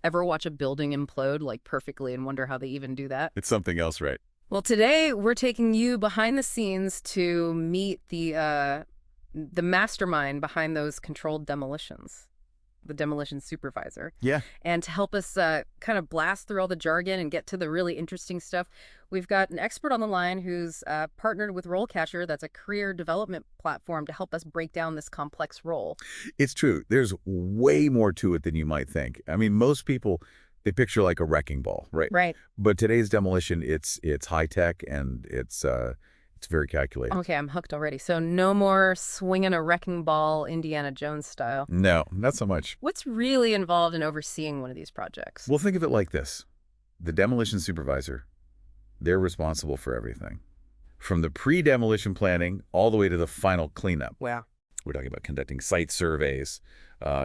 Ever watch a building implode like perfectly and wonder how they even do that? It's something else, right? Well, today we're taking you behind the scenes to meet the mastermind behind those controlled demolitions, the Demolition Supervisor. Yeah. And to help us kind of blast through all the jargon and get to the really interesting stuff, we've got an expert on the line who's partnered with RoleCatcher. That's a career development platform to help us break down this complex role. It's true. There's way more to it than you might think. I mean, most people, they picture like a wrecking ball, right? Right. But today's demolition, it's high tech and it's very calculated. Okay, I'm hooked already. So no more swinging a wrecking ball Indiana Jones style. No, not so much. What's really involved in overseeing one of these projects? Well, think of it like this. The demolition supervisor, they're responsible for everything. From the pre-demolition planning all the way to the final cleanup. Wow. We're talking about conducting site surveys,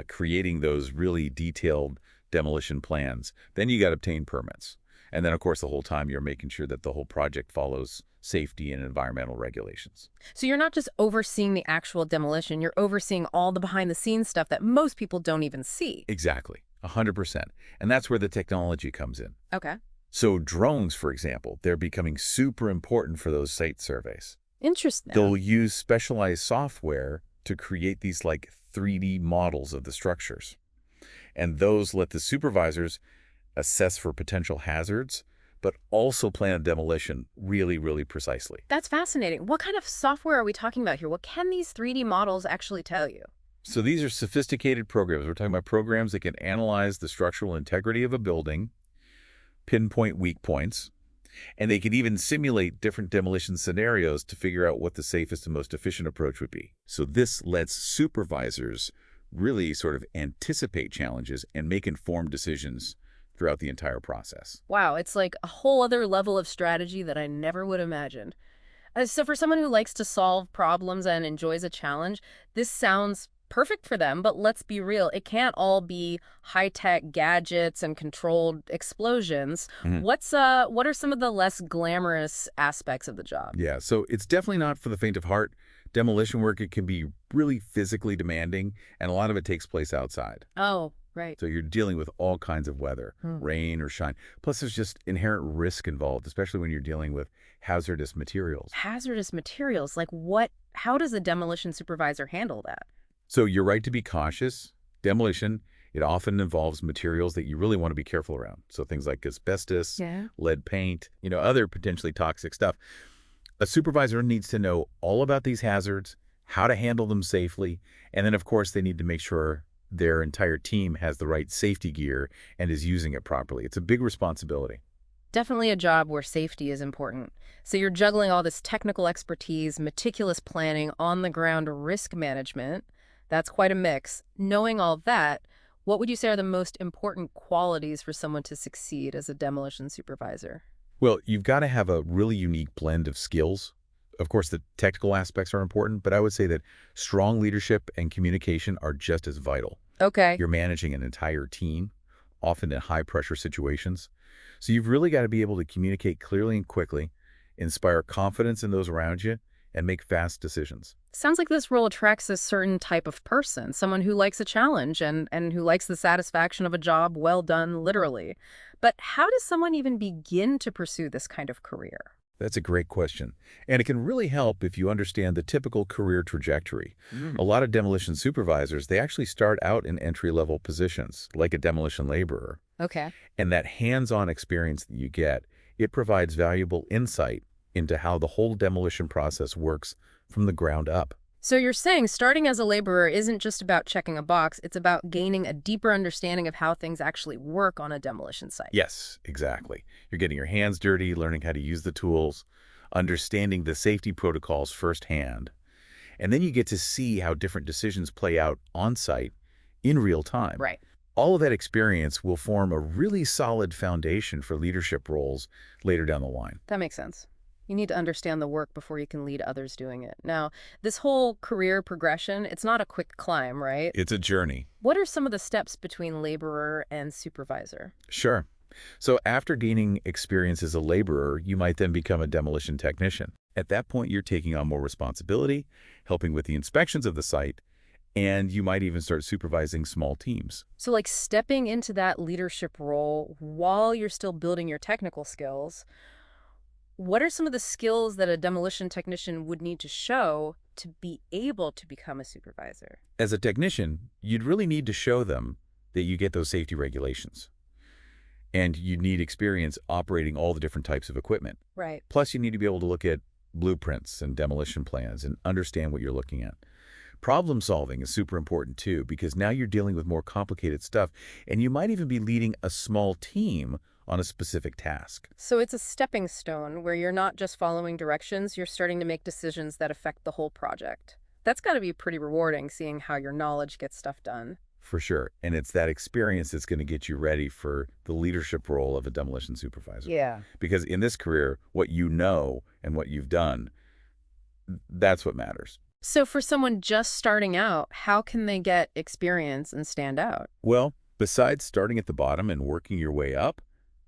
creating those really detailed demolition plans. Then you got to obtain permits. And then, of course, the whole time you're making sure that the whole project follows safety and environmental regulations. So you're not just overseeing the actual demolition, you're overseeing all the behind-the-scenes stuff that most people don't even see. Exactly, 100%. And that's where the technology comes in. Okay. So drones, for example, they're becoming super important for those site surveys. Interesting. They'll use specialized software to create these like 3D models of the structures. And those let the supervisors assess for potential hazards, but also plan a demolition really, really precisely. That's fascinating. What kind of software are we talking about here? What can these 3D models actually tell you? So these are sophisticated programs. We're talking about programs that can analyze the structural integrity of a building, pinpoint weak points, and they can even simulate different demolition scenarios to figure out what the safest and most efficient approach would be. So this lets supervisors really sort of anticipate challenges and make informed decisions throughout the entire process. Wow, it's like a whole other level of strategy that I never would imagine. So for someone who likes to solve problems and enjoys a challenge, this sounds perfect for them, but let's be real, it can't all be high-tech gadgets and controlled explosions. What are some of the less glamorous aspects of the job? Yeah, so it's definitely not for the faint of heart. Demolition work, it can be really physically demanding, and a lot of it takes place outside. Oh, right. So you're dealing with all kinds of weather, rain or shine. Plus, there's just inherent risk involved, especially when you're dealing with hazardous materials. Hazardous materials, like what? How does a demolition supervisor handle that? So you're right to be cautious. Demolition, it often involves materials that you really want to be careful around. So things like asbestos, Yeah. lead paint, other potentially toxic stuff. A supervisor needs to know all about these hazards, how to handle them safely, and then, of course, they need to make sure their entire team has the right safety gear and is using it properly. It's a big responsibility. Definitely a job where safety is important. So you're juggling all this technical expertise, meticulous planning, on-the-ground risk management. That's quite a mix. Knowing all that, what would you say are the most important qualities for someone to succeed as a demolition supervisor? Well, you've got to have a really unique blend of skills. Of course, the technical aspects are important, but I would say that strong leadership and communication are just as vital. Okay. You're managing an entire team, often in high-pressure situations. So you've really got to be able to communicate clearly and quickly, inspire confidence in those around you, and make fast decisions. Sounds like this role attracts a certain type of person, someone who likes a challenge and who likes the satisfaction of a job well done, literally. But how does someone even begin to pursue this kind of career? That's a great question. And it can really help if you understand the typical career trajectory. A lot of demolition supervisors, they actually start out in entry-level positions, like a demolition laborer. Okay. And that hands-on experience that you get, it provides valuable insight into how the whole demolition process works from the ground up. So you're saying starting as a laborer isn't just about checking a box, it's about gaining a deeper understanding of how things actually work on a demolition site. Yes, exactly. You're getting your hands dirty, learning how to use the tools, understanding the safety protocols firsthand. And then you get to see how different decisions play out on site in real time. Right. All of that experience will form a really solid foundation for leadership roles later down the line. That makes sense. You need to understand the work before you can lead others doing it. Now, this whole career progression, it's not a quick climb, right? It's a journey. What are some of the steps between laborer and supervisor? Sure. So after gaining experience as a laborer, you might then become a demolition technician. At that point, you're taking on more responsibility, helping with the inspections of the site, And you might even start supervising small teams. So like stepping into that leadership role while you're still building your technical skills, what are some of the skills that a demolition technician would need to show to be able to become a supervisor? As a technician, you'd really need to show them that you get those safety regulations. And you need experience operating all the different types of equipment. Right. Plus, you need to be able to look at blueprints and demolition plans and understand what you're looking at. Problem solving is super important too, because now you're dealing with more complicated stuff, and you might even be leading a small team on a specific task. So it's a stepping stone where you're not just following directions, you're starting to make decisions that affect the whole project. That's got to be pretty rewarding, seeing how your knowledge gets stuff done. For sure. And it's that experience that's going to get you ready for the leadership role of a demolition supervisor. Yeah. Because in this career, what you know and what you've done, that's what matters. So for someone just starting out, how can they get experience and stand out? Well, besides starting at the bottom and working your way up,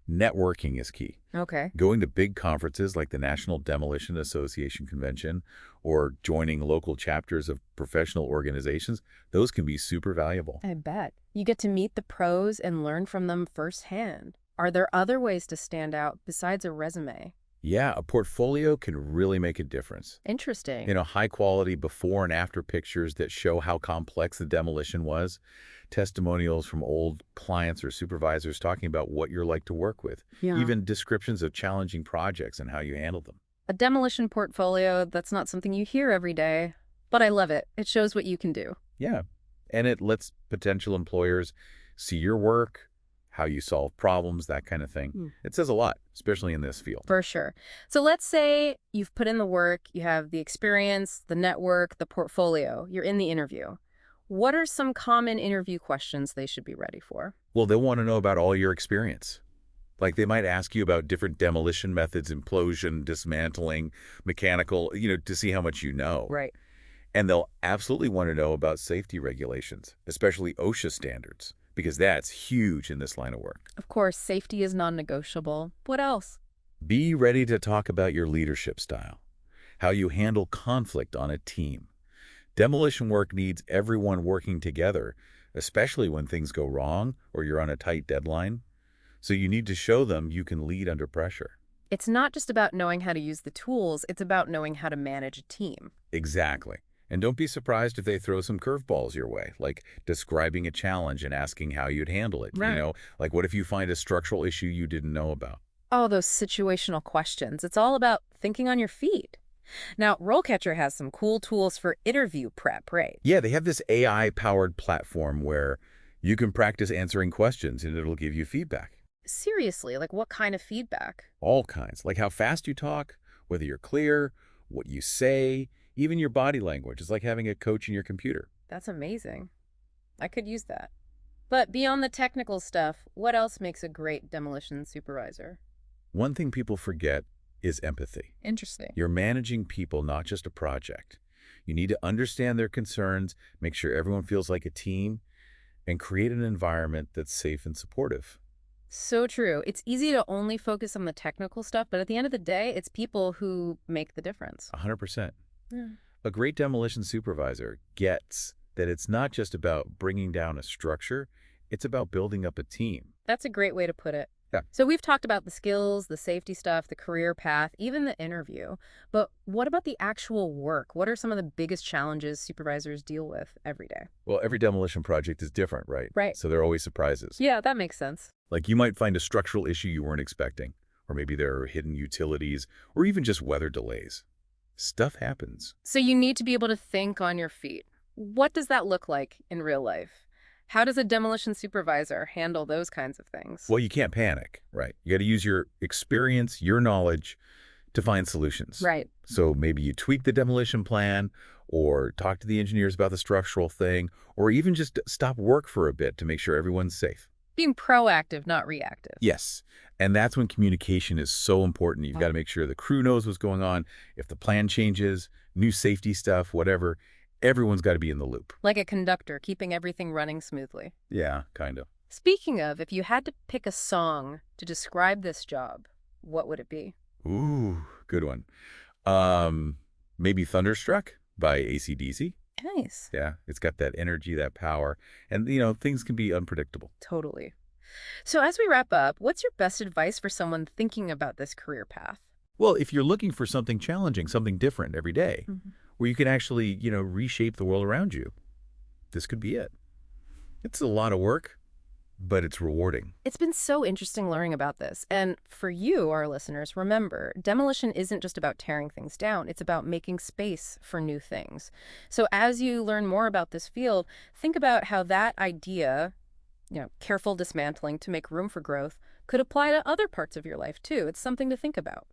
networking is key. Okay. Going to big conferences like the National Demolition Association Convention or joining local chapters of professional organizations, those can be super valuable. I bet. You get to meet the pros and learn from them firsthand. Are there other ways to stand out besides a resume? Yeah, a portfolio can really make a difference. Interesting. High quality before and after pictures that show how complex the demolition was, testimonials from old clients or supervisors talking about what you're like to work with, Yeah. even descriptions of challenging projects and how you handled them. A demolition portfolio, that's not something you hear every day, but I love it. It shows what you can do. Yeah, and it lets potential employers see your work, how you solve problems, that kind of thing. It says a lot, especially in this field. For sure. So let's say you've put in the work, you have the experience, the network, the portfolio, you're in the interview. What are some common interview questions they should be ready for? Well, they'll want to know about all your experience. Like they might ask you about different demolition methods, implosion, dismantling, mechanical, to see how much you know. Right. And they'll absolutely want to know about safety regulations, especially OSHA standards, because that's huge in this line of work. Of course, safety is non-negotiable. What else? Be ready to talk about your leadership style, how you handle conflict on a team. Demolition work needs everyone working together, especially when things go wrong or you're on a tight deadline. So you need to show them you can lead under pressure. It's not just about knowing how to use the tools, it's about knowing how to manage a team. Exactly. And don't be surprised if they throw some curveballs your way, like describing a challenge and asking how you'd handle it. Right. Like what if you find a structural issue you didn't know about? Oh, those situational questions. It's all about thinking on your feet. Now, RoleCatcher has some cool tools for interview prep, right? Yeah, they have this AI-powered platform where you can practice answering questions and it'll give you feedback. Seriously, like what kind of feedback? All kinds, like how fast you talk, whether you're clear, what you say, even your body language. It's like having a coach in your computer. That's amazing. I could use that. But beyond the technical stuff, what else makes a great demolition supervisor? One thing people forget is empathy. Interesting. You're managing people, not just a project. You need to understand their concerns, make sure everyone feels like a team, and create an environment that's safe and supportive. So true. It's easy to only focus on the technical stuff, but at the end of the day, it's people who make the difference. 100%. Yeah. A great demolition supervisor gets that it's not just about bringing down a structure, it's about building up a team. That's a great way to put it. Yeah. So we've talked about the skills, the safety stuff, the career path, even the interview. But what about the actual work? What are some of the biggest challenges supervisors deal with every day? Well, every demolition project is different, right? Right. So there are always surprises. Yeah, that makes sense. Like you might find a structural issue you weren't expecting, or maybe there are hidden utilities, or even just weather delays. Stuff happens. So you need to be able to think on your feet. What does that look like in real life? How does a demolition supervisor handle those kinds of things? Well, you can't panic, right? You got to use your experience, your knowledge to find solutions. Right. So maybe you tweak the demolition plan or talk to the engineers about the structural thing, or even just stop work for a bit to make sure everyone's safe. Being proactive, not reactive. Yes. And that's when communication is so important. You've got to make sure the crew knows what's going on. If the plan changes, new safety stuff, whatever, everyone's got to be in the loop. Like a conductor, keeping everything running smoothly. Yeah, kind of. Speaking of, if you had to pick a song to describe this job, what would it be? Ooh, good one. Maybe Thunderstruck by AC/DC. Nice. Yeah, it's got that energy, that power, and, things can be unpredictable. Totally. So as we wrap up, what's your best advice for someone thinking about this career path? Well, if you're looking for something challenging, something different every day, Mhm. where you can actually, reshape the world around you, this could be it. It's a lot of work, but it's rewarding. It's been so interesting learning about this. And for you, our listeners, remember, demolition isn't just about tearing things down. It's about making space for new things. So as you learn more about this field, think about how that idea, careful dismantling to make room for growth, could apply to other parts of your life too. It's something to think about.